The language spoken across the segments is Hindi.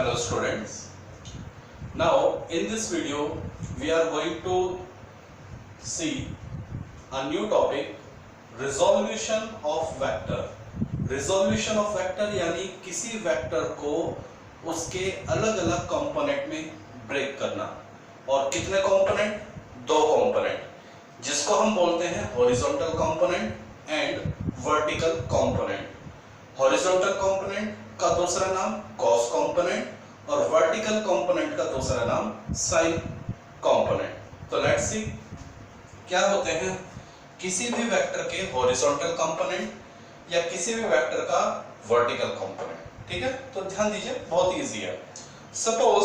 Hello students. Now in this video we are going to see a new topic, resolution of vector. Resolution of vector यानी किसी वेक्टर को उसके अलग अलग कंपोनेंट में ब्रेक करना। और कितने कंपोनेंट? दो कंपोनेंट, जिसको हम बोलते हैं horizontal component and vertical component. Horizontal component का दूसरा नाम कॉस कंपोनेंट और वर्टिकल कंपोनेंट का दूसरा नाम साइन कंपोनेंट। तो लेट्स सी क्या होते हैं किसी भी वेक्टर के हॉरिजॉन्टल कंपोनेंट या किसी भी वेक्टर का वर्टिकल कंपोनेंट। ठीक है, तो ध्यान दीजिए, बहुत इजी है। सपोज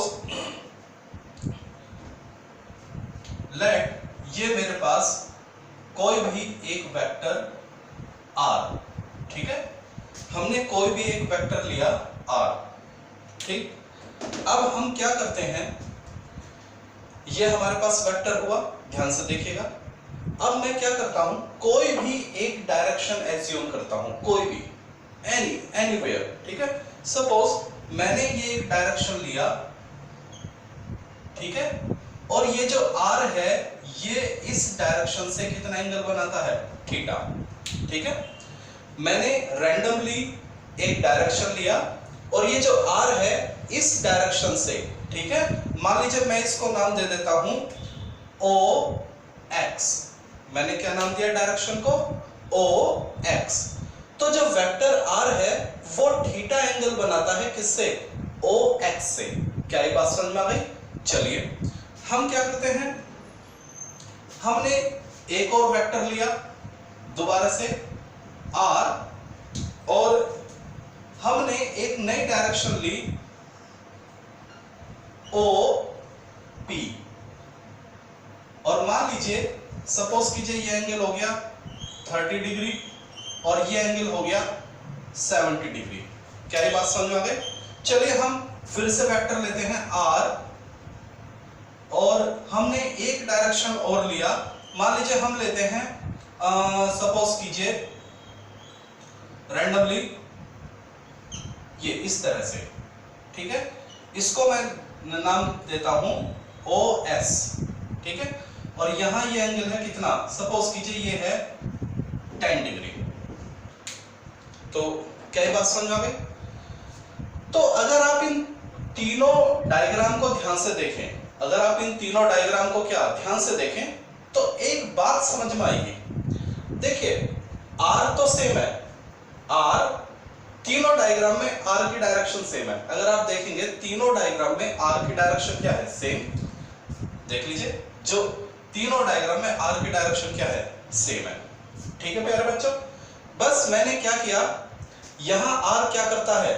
लेट ये मेरे पास कोई भी एक वेक्टर r, ठीक है, हमने कोई भी एक वेक्टर लिया r, ठीक। अब हम क्या करते हैं, ये हमारे पास वेक्टर हुआ, ध्यान से देखिएगा। अब मैं क्या करता हूं, कोई भी एक डायरेक्शन एज्यूम करता हूं, कोई भी एनीवेयर, ठीक है। सपोज मैंने ये एक डायरेक्शन लिया, ठीक है, और ये जो r है ये इस डायरेक्शन से कितना एंगल बनाता है? थीटा, ठीक है। मैंने रैंडमली एक डायरेक्शन लिया और ये जो r है इस डायरेक्शन से, ठीक है, मान लीजिए मैं इसको नाम दे देता हूं OX। मैंने क्या नाम दिया डायरेक्शन को? OX। तो जो वेक्टर r है वो थीटा एंगल बनाता है किससे? OX से। क्या ये बात समझ में आ गई? चलिए हम क्या करते हैं, हमने एक और वेक्टर लिया दोबारा से r और हमने एक नई डायरेक्शन ली OP और मान लीजिए सपोज कीजिए ये एंगल हो गया 30 डिग्री और ये एंगल हो गया 70 डिग्री। क्या ये बात समझ में आ गई? चलिए हम फिर से वेक्टर लेते हैं r और हमने एक डायरेक्शन और लिया, मान लीजिए हम लेते हैं सपोज कीजिए रैंडमली ये इस तरह से, ठीक है। इसको मैं नाम देता हूं OS, ठीक है, और यहां ये एंगल है कितना? सपोज कीजिए ये है 10 डिग्री। तो क्या ये बात समझ आ गई? तो अगर आप इन तीनों डायग्राम को ध्यान से देखें, अगर आप इन तीनों डायग्राम को क्या ध्यान से देखें तो एक बात समझ में आएगी। देखिए r तो सेम है, r तीनों डायग्राम में r की डायरेक्शन सेम है। अगर आप देखेंगे तीनों डायग्राम में r की डायरेक्शन क्या है? सेम। देख लीजिए जो तीनों डायग्राम में r की डायरेक्शन क्या है? सेम है। ठीक है प्यारे बच्चों, बस मैंने क्या किया, यहां r क्या करता है?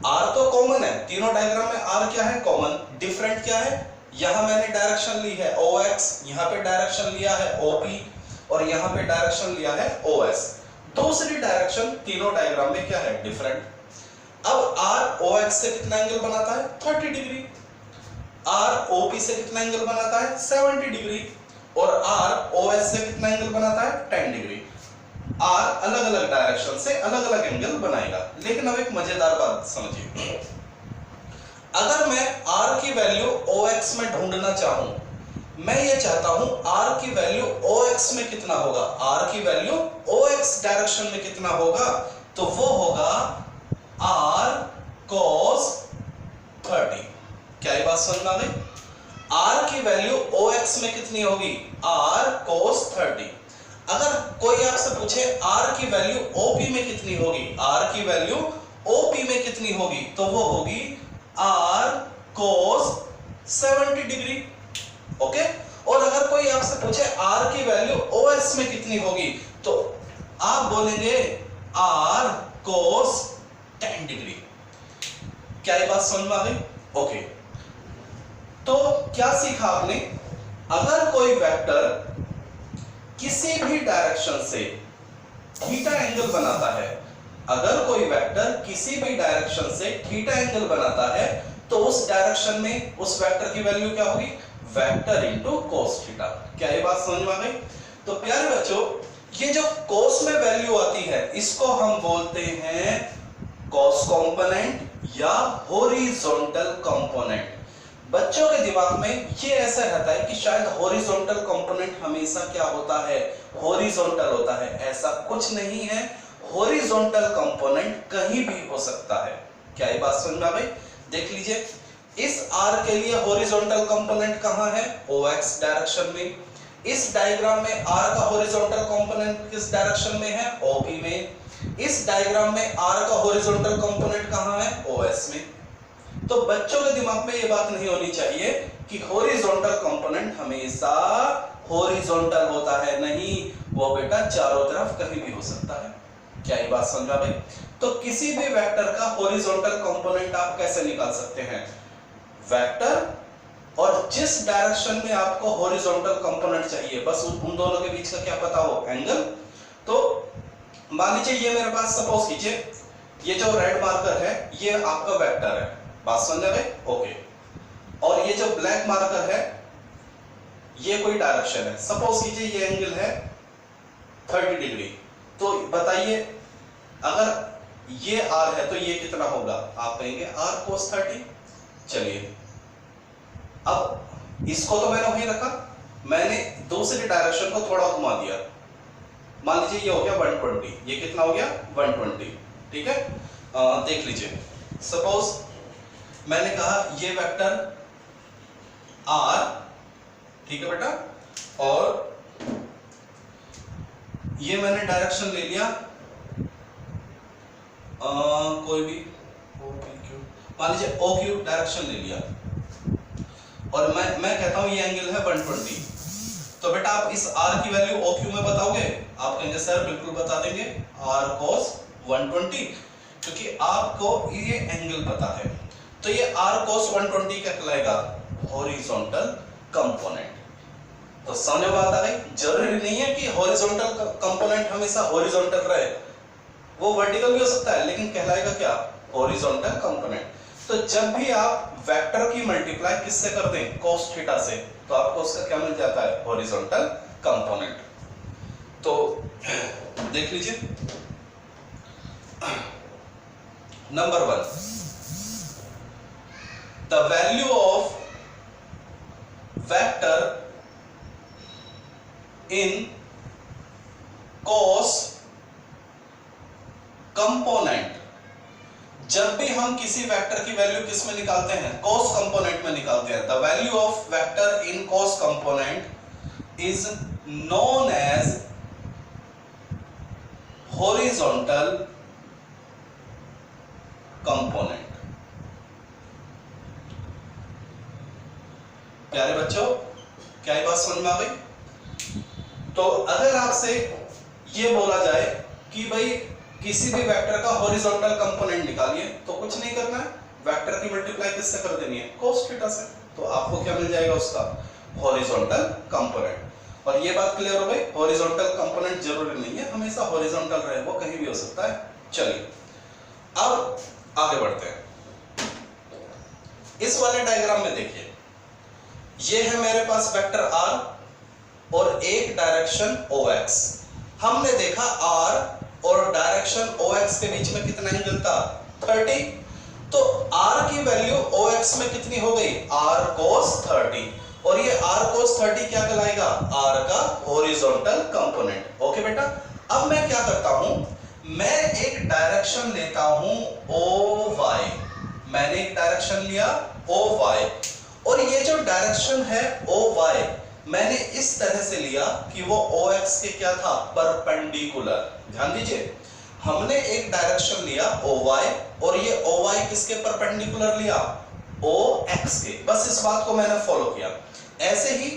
r तो कॉमन है, तीनों डायग्राम में r क्या है? कॉमन। डिफरेंट क्या है? यहां मैंने डायरेक्शन ली है OX, यहां पे डायरेक्शन लिया है OP और यहां पे डायरेक्शन लिया है OS। दूसरी डायरेक्शन तीनों डायग्राम में क्या है? डिफरेंट। अब r OX से कितना एंगल बनाता है? 30 डिग्री। r OP से कितना एंगल बनाता है? 70 डिग्री। और r OS से कितना एंगल बनाता है? 10 डिग्री। r अलग अलग डायरेक्शन से अलग अलग एंगल बनाएगा। लेकिन अब एक मजेदार बात समझिए, अगर मैं r की वैल्यू OX में ढूंढना चाहूं, मैं ये चाहता हूं r की वैल्यू OX में कितना होगा, r की वैल्यू OX डायरेक्शन में कितना होगा, तो वो होगा r cos 30। क्या ये बात समझ में आ गई? r की वैल्यू OX में कितनी होगी? r cos 30। अगर कोई आपसे पूछे r की वैल्यू OP में कितनी होगी, r की वैल्यू OP में कितनी होगी, तो वो होगी r cos 70 डिग्री। ओके। और अगर कोई आपसे पूछे r की वैल्यू OS में कितनी होगी, तो आप बोलेंगे r cos 10 डिग्री। क्या ये बात समझ में आ गई? ओके। तो क्या सीखा आपने, अगर कोई वेक्टर किसी भी डायरेक्शन से थीटा एंगल बनाता है, अगर कोई वेक्टर किसी भी डायरेक्शन से थीटा एंगल बनाता है, तो उस डायरेक्शन में उस वेक्टर की वैल्यू क्या होगी? Vector into cos theta. क्या ये बात समझ में आ गई? तो प्यारे बच्चों, ये जो cos में वैल्यू आती है इसको हम बोलते हैं कॉस कंपोनेंट या हॉरिजॉन्टल कंपोनेंट। बच्चों के दिमाग में ये ऐसा रहता है कि शायद हॉरिजॉन्टल कंपोनेंट हमेशा क्या होता है, हॉरिजॉन्टल होता है। ऐसा कुछ नहीं है, हॉरिजॉन्टल कंपोनेंट कहीं भी हो सकता है। क्या ये बात समझ में आ गई? देख लीजिए, इस R के लिए हॉरिजॉन्टल कंपोनेंट कहां है? OX डायरेक्शन में। इस डायग्राम में R का हॉरिजॉन्टल कंपोनेंट किस डायरेक्शन में है? OP में। इस डायग्राम में R का हॉरिजॉन्टल कंपोनेंट कहां है? OS में। तो बच्चों के दिमाग में ये बात नहीं होनी चाहिए कि हॉरिजॉन्टल कंपोनेंट हमेशा हॉरिजॉन्टल होता है, नहीं, वो बेटा चारों तरफ कहीं भी हो सकता है। क्या ये बात समझ आ गई? तो किसी भी वेक्टर का हॉरिजॉन्टल कंपोनेंट आप कैसे निकाल सकते हैं? वेक्टर और जिस डायरेक्शन में आपको हॉरिजॉन्टल कंपोनेंट चाहिए, बस उन दोनों के बीच का क्या पता हो? एंगल। तो मान लीजिए ये मेरे पास, सपोज कीजिए ये जो रेड मार्कर है ये आपका वेक्टर है, बात समझ आ गई? ओके। और ये जो ब्लैक मार्कर है ये कोई डायरेक्शन है, सपोज कीजिए ये एंगल है 30 डिग्री। तो बताइए अगर ये R है तो ये कितना होगा? आप कहेंगे R cos 30। चलिए, अब इसको तो मैंने वहीं रखा, मैंने दूसरी डायरेक्शन को थोड़ा घुमा दिया। मान लीजिए ये हो गया 120, ये कितना हो गया? 120। ठीक है, देख लीजिए, सपोज मैंने कहा ये वेक्टर R, ठीक है बेटा, और ये मैंने डायरेक्शन ले लिया कोई भी मान लीजिए OQ डायरेक्शन ले लिया, और मैं कहता हूं ये एंगल है 120। तो बेटा आप इस R की वैल्यू OQ में बताओगे? आप कहेंगे सर बिल्कुल बता देंगे, R cos 120, क्योंकि आपको ये एंगल पता है। तो ये R cos 120 क्या कहलाएगा? Horizontal component. तो समझ में बात आ गई? जरूरी नहीं है कि हॉरिजॉन्टल कंपोनेंट हमेशा हॉरिजॉन्टल रहे, वो वर्टिकल भी हो सकता है, लेकिन कहलाएगा क्या? Horizontal component. तो जब भी आप वेक्टर की मल्टीप्लाई किससे कर दें? cos थीटा से, तो आपको उसका क्या मिल जाता है? Horizontal component. तो देख लीजिए, number 1, the value of vector in cos component। जब भी हम किसी वेक्टर की वैल्यू किस में निकालते हैं? cos कंपोनेंट में निकालते हैं। the value of vector in cos component is known as horizontal component। प्यारे बच्चों, क्या ये बात समझ में आ गई? तो अगर आपसे ये बोला जाए कि भाई किसी भी वेक्टर का हॉरिजॉन्टल कंपोनेंट निकालिए, तो कुछ नहीं करना है, वेक्टर की मल्टीप्लाई किससे कर देनी है? cos थीटा से। तो आपको क्या मिल जाएगा? उसका हॉरिजॉन्टल कंपोनेंट। और ये बात क्लियर हो गई? हॉरिजॉन्टल कंपोनेंट जरूरी नहीं है हमेशा हॉरिजॉन्टल रहे, वो कहीं भी हो सकता है। चलिए अब आगे बढ़ते हैं। इस वाले डायग्राम में देखिए, ये है मेरे पास वेक्टर R और एक डायरेक्शन OX। हमने देखा R और डायरेक्शन OX के बीच में कितना एंगल था? 30। तो R की वैल्यू OX में कितनी हो गई? R cos 30। और ये R cos 30 क्या कहलाएगा? R का हॉरिजॉन्टल कंपोनेंट। ओके बेटा, अब मैं क्या करता हूं, मैं एक डायरेक्शन लेता हूं OY। मैंने एक डायरेक्शन लिया OY, और ये जो डायरेक्शन है OY मैंने इस तरह से लिया कि वो OX के क्या था? परपेंडिकुलर। ध्यान दीजिए, हमने एक डायरेक्शन लिया OY और ये OY किसके परपेंडिकुलर लिया? OX के। बस इस बात को मैंने फॉलो किया। ऐसे ही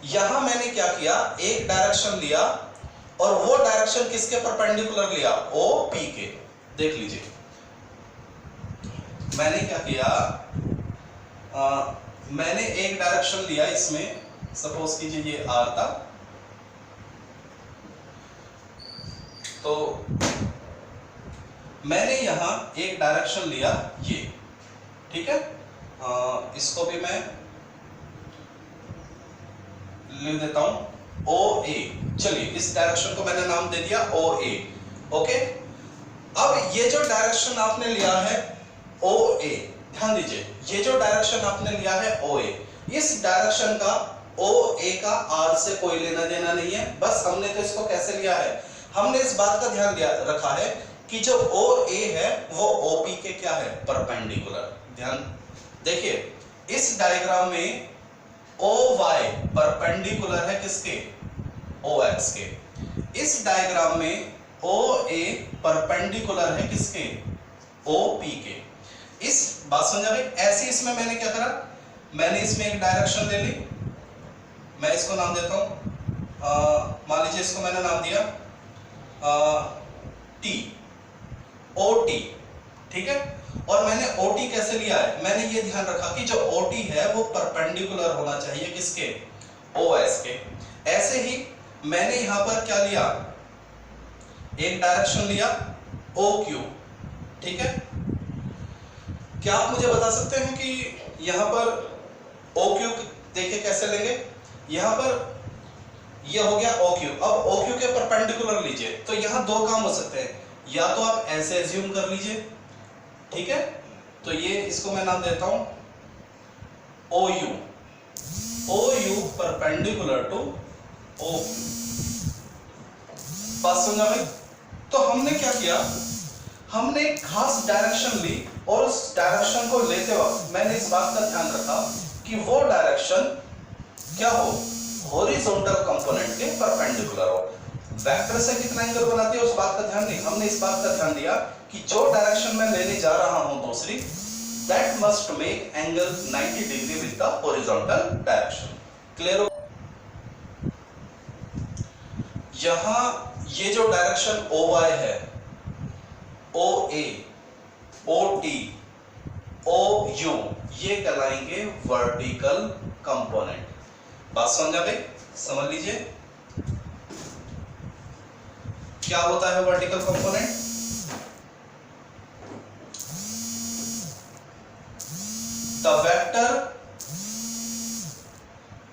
यहां मैंने क्या किया, एक डायरेक्शन लिया और वो डायरेक्शन किसके परपेंडिकुलर लिया? OP के। देख लीजिए मैंने क्या किया, मैंने एक डायरेक्शन लिया, इसमें सपोज कीजिए ये R था, तो मैंने यहां एक डायरेक्शन लिया ये, ठीक है, इसको भी मैं लिख देता हूं OA। चलिए इस डायरेक्शन को मैंने नाम दे दिया OA। ओके, अब ये जो डायरेक्शन आपने लिया है OA, ध्यान दीजिए, ये जो डायरेक्शन आपने लिया है OA, इस डायरेक्शन का OA का R से कोई लेना देना नहीं है। बस हमने तो इसको कैसे लिया है, हमने इस बात का ध्यान रखा है कि जो OA है वो OP के क्या है, परपेंडिकुलर। ध्यान देखिए, इस डायग्राम में OY परपेंडिकुलर है किसके, OX के। इस डायग्राम में OA परपेंडिकुलर है किसके, OP के। इस बात समझा भाई। ऐसे इसमें मैंने क्या करा, मैंने इसमें एक डायरेक्शन ले ली, मैं इसको नाम देता हूं, मान लीजिए इसको मैंने नाम दिया T, OT, ठीक है। और मैंने OT कैसे लिया है, मैंने ये ध्यान रखा कि जो OT है वो परपेंडिकुलर होना चाहिए किसके, OS के। ऐसे ही मैंने यहां पर क्या लिया, एक डायरेक्शन लिया OQ, ठीक है। क्या आप मुझे बता सकते हैं कि यहां पर OQ देखिए कैसे लेंगे, यहां पर ये हो गया OQ। अब OQ के परपेंडिकुलर लीजिए, तो यहां दो काम हो सकते हैं, या तो आप ऐसे एज्यूम कर लीजिए, ठीक है, तो ये इसको मैं नाम देता हूं OU, OU perpendicular to OQ। बात समझा भाई। तो हमने क्या किया, हमने एक खास डायरेक्शन ली और उस डायरेक्शन को लेते वक्त मैंने इस बात का ध्यान रखा कि वो डायरेक्शन क्या हो, हॉरिजॉन्टल कंपोनेंट के परपेंडिकुलर हो। वेक्टर से कितना एंगल बनाती है उस बात का ध्यान नहीं, हमने इस बात का ध्यान दिया कि जो डायरेक्शन मैं लेने जा रहा हूं दूसरी, that must make angle 90 degree with the horizontal direction. Clear हो। यहां ये जो डायरेक्शन OY है, OA, OT, OU, ये कहलाएंगे वर्टिकल कंपोनेंट। बात समझा भाई, समझ लीजिए क्या होता है vertical component. The vector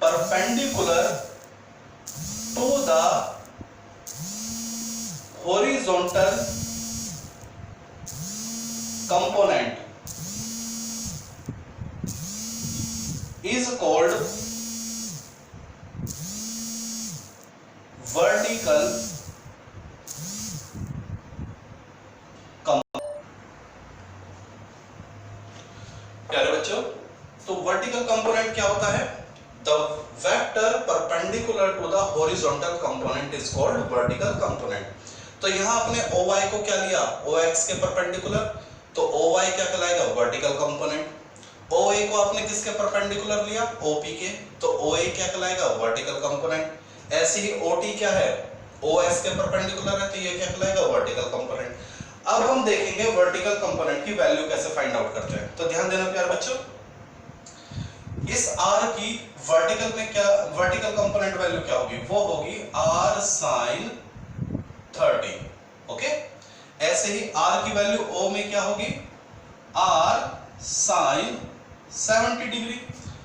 perpendicular to the horizontal component is called vertical component। प्यारे बच्चों, तो वर्टिकल कंपोनेंट क्या होता है, the vector perpendicular to the horizontal component is called vertical component. तो यहां आपने OY को क्या लिया, OX के परपेंडिकुलर, तो OY क्या कहलाएगा, वर्टिकल कंपोनेंट। OA को आपने किसके परपेंडिकुलर लिया, OP के, तो OA क्या कहलाएगा, वर्टिकल कंपोनेंट। ऐसे ही OT क्या है, OS के परपेंडिकुलर है, तो ये क्या कहलाएगा, वर्टिकल कंपोनेंट। अब हम देखेंगे वर्टिकल कंपोनेंट की वैल्यू कैसे फाइंड आउट करते हैं। तो ध्यान देना प्यारे बच्चों, इस R की वर्टिकल में क्या, वर्टिकल कंपोनेंट वैल्यू क्या होगी, वो होगी R sin 30, ओके। ऐसे ही R की वैल्यू O में क्या होगी, R sin 70 डिग्री,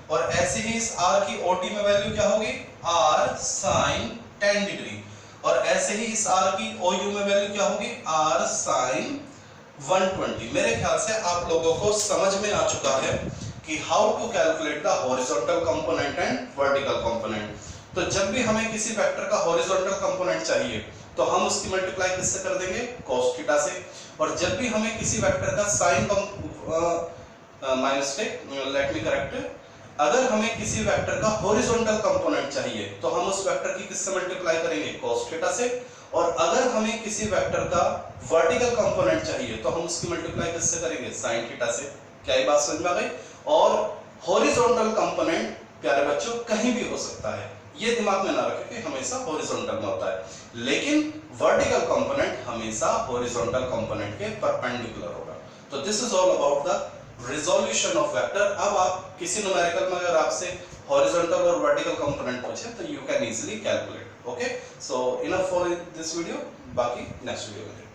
और ऐसे ही इस R की OT में वैल्यू क्या होगी, R sin 10 डिग्री, और ऐसे ही इस R की OU में वैल्यू क्या होगी, R sin 120। मेरे ख्याल से आप लोगों को समझ में आ चुका है कि how to calculate the horizontal component and vertical component. तो जब भी हमें किसी वेक्टर का हॉरिजॉन्टल कंपोनेंट चाहिए तो हम उसकी मल्टीप्लाई किससे कर देंगे, cos थीटा से। और जब भी हमें किसी वेक्टर का sine my mistake, let me correct, अगर हमें किसी वेक्टर का हॉरिजॉन्टल कंपोनेंट चाहिए तो हम उस वेक्टर की किससे मल्टीप्लाई करेंगे, cos थीटा से। और अगर हमें किसी वेक्टर का वर्टिकल कंपोनेंट चाहिए तो हम उसकी मल्टीप्लाई किससे करेंगे, sin थीटा से। क्या ये बात समझ में आ गई। और हॉरिजॉन्टल कंपोनेंट प्यारे बच्चों कहीं भी हो सकता है, ये दिमाग में ना रखें कि हमेशा हॉरिजॉन्टल में होता है, लेकिन वर्टिकल कंपोनेंट हमेशा हॉरिजॉन्टल कंपोनेंट के परपेंडिकुलर होगा। तो this is all about the resolution of vector. अब आप किसी न्यूमेरिकल में अगर आपसे हॉरिजॉन्टल और वर्टिकल कंपोनेंट पूछे तो you can easily calculate. Okay, so enough for this video, बाकी नेक्स्ट वीडियो में।